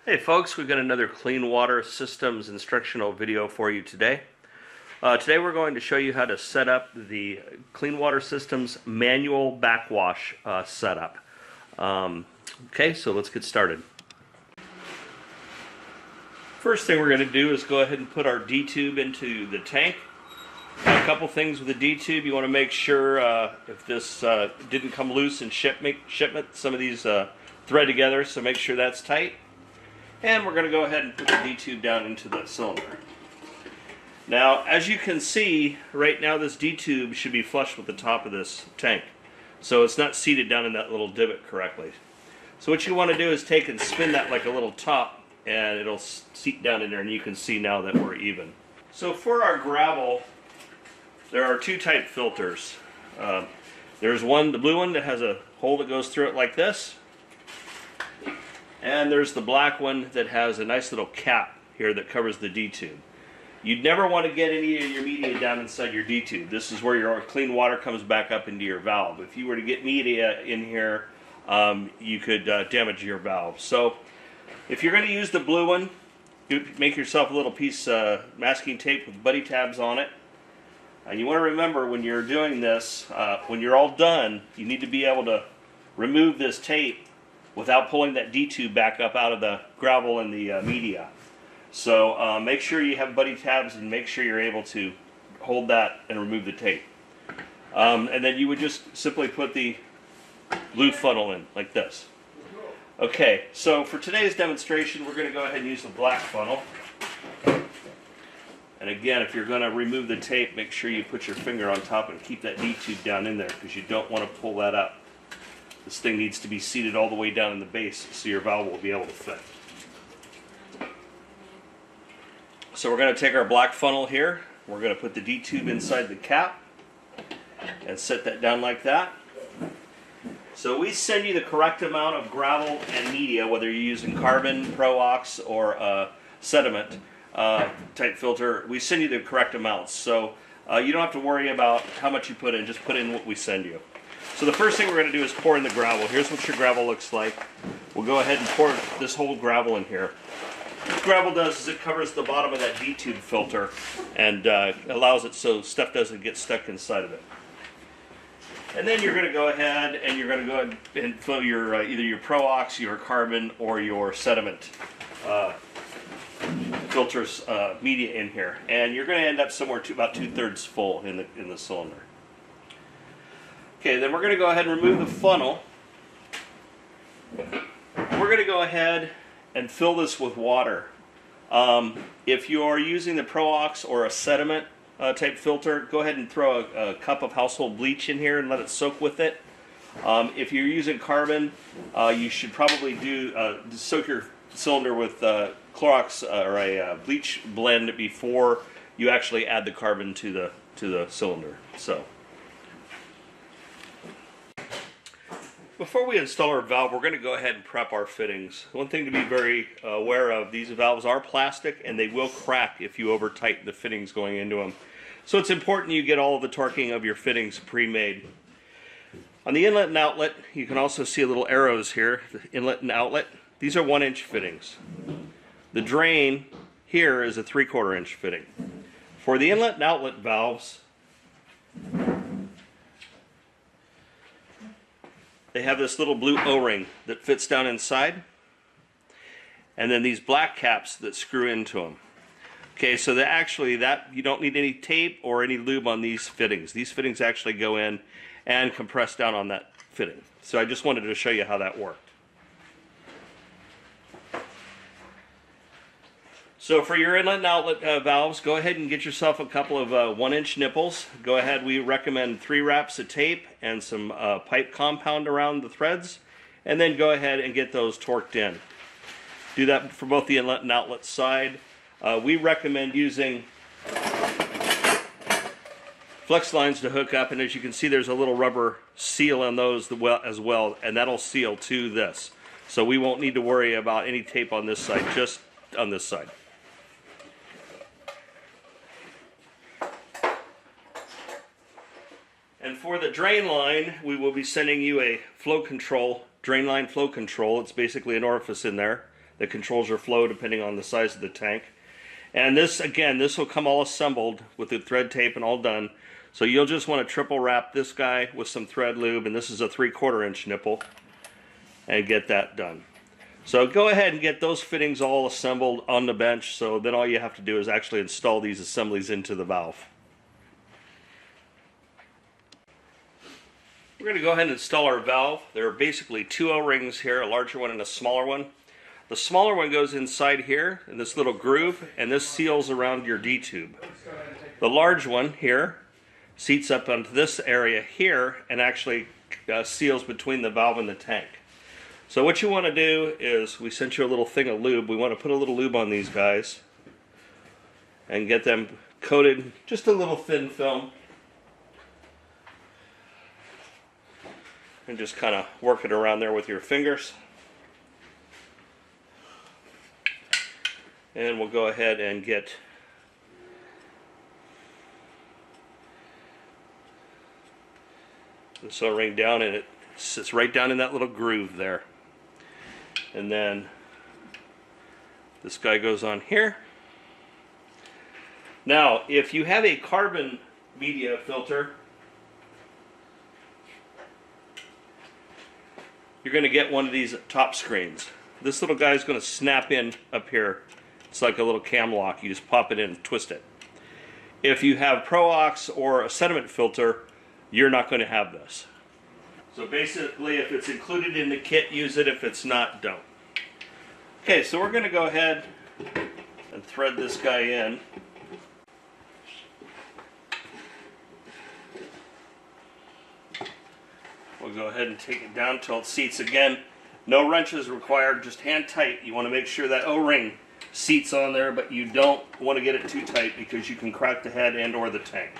Hey folks, we've got another clean water systems instructional video for you today. Today we're going to show you how to set up the clean water systems manual backwash setup. Okay, so let's get started. First thing we're going to do is go ahead and put our D-tube into the tank. A couple things with the D-tube. You want to make sure if this didn't come loose in shipment, some of these thread together, so make sure that's tight. And we're going to go ahead and put the D-tube down into the cylinder. Now, as you can see, right now this D-tube should be flush with the top of this tank. So it's not seated down in that little divot correctly. So what you want to do is take and spin that like a little top, and it'll seat down in there, and you can see now that we're even. So for our gravel, there are two type filters. There's one, the blue one, that has a hole that goes through it like this. And there's the black one that has a nice little cap here that covers the D-tube. You'd never want to get any of your media down inside your D-tube. This is where your clean water comes back up into your valve. If you were to get media in here, you could damage your valve. So if you're going to use the blue one, make yourself a little piece of masking tape with buddy tabs on it. And you want to remember when you're doing this, when you're all done, you need to be able to remove this tape without pulling that D-tube back up out of the gravel and the media. So make sure you have buddy tabs and make sure you're able to hold that and remove the tape. And then you would just simply put the blue funnel in like this. Okay, so for today's demonstration we're going to go ahead and use the black funnel. And again, if you're going to remove the tape, make sure you put your finger on top and keep that D-tube down in there, because you don't want to pull that up. This thing needs to be seated all the way down in the base so your valve will be able to fit. So we're going to take our black funnel here, we're going to put the D-tube inside the cap and set that down like that. So we send you the correct amount of gravel and media, whether you're using carbon, Pro-Ox, or sediment type filter. We send you the correct amounts, so you don't have to worry about how much you put in, just put in what we send you. So the first thing we're going to do is pour in the gravel. Here's what your gravel looks like. We'll go ahead and pour this whole gravel in here. What gravel does is it covers the bottom of that D-tube filter and allows it so stuff doesn't get stuck inside of it. And then you're going to go ahead and you're going to go ahead and fill your either your Pro-Ox, your carbon, or your sediment filters media in here. And you're going to end up somewhere about 2/3 full in the cylinder. Okay, then we're going to go ahead and remove the funnel. We're going to go ahead and fill this with water. If you are using the Pro-Ox or a sediment type filter, go ahead and throw a cup of household bleach in here and let it soak with it. If you're using carbon, you should probably soak your cylinder with Clorox or a bleach blend before you actually add the carbon to the cylinder. So, before we install our valve, we're going to go ahead and prep our fittings. One thing to be very aware of, these valves are plastic and they will crack if you over tighten the fittings going into them. So it's important you get all of the torquing of your fittings pre-made. On the inlet and outlet, you can also see little arrows here, the inlet and outlet. These are 1-inch fittings. The drain here is a 3/4 inch fitting. For the inlet and outlet valves, they have this little blue O-ring that fits down inside, and then these black caps that screw into them. Okay, so you don't need any tape or any lube on these fittings. These fittings actually go in and compress down on that fitting. So I just wanted to show you how that worked. So for your inlet and outlet valves, go ahead and get yourself a couple of 1-inch nipples. Go ahead, we recommend 3 wraps of tape and some pipe compound around the threads, and then go ahead and get those torqued in. Do that for both the inlet and outlet side. We recommend using flex lines to hook up, and as you can see there's a little rubber seal on those as well, and that'll seal to this. So we won't need to worry about any tape on this side, just on this side. And for the drain line, we will be sending you a flow control, drain line flow control. It's basically an orifice in there that controls your flow depending on the size of the tank. And this, again, this will come all assembled with the thread tape and all done. So you'll just want to triple wrap this guy with some thread lube, and this is a 3/4 inch nipple, and get that done. So go ahead and get those fittings all assembled on the bench, so then all you have to do is actually install these assemblies into the valve. We're going to go ahead and install our valve. There are basically two O-rings here, a larger one and a smaller one. The smaller one goes inside here in this little groove, and this seals around your D-tube. The large one here seats up onto this area here and actually seals between the valve and the tank. So what you want to do is, we sent you a little thing of lube. We want to put a little lube on these guys and get them coated, just a little thin film, and just kind of work it around there with your fingers. And we'll go ahead and get this O-ring down, and it sits right down in that little groove there. And then this guy goes on here. Now, if you have a carbon media filter, you're going to get one of these top screens. This little guy is going to snap in up here. It's like a little cam lock. You just pop it in and twist it. If you have Pro-Ox or a sediment filter, you're not going to have this. So basically, if it's included in the kit, use it. If it's not, don't. Okay, so we're going to go ahead and thread this guy in. We'll go ahead and take it down until it seats. Again, no wrenches required, just hand tight. You want to make sure that O-ring seats on there, but you don't want to get it too tight because you can crack the head and or the tank.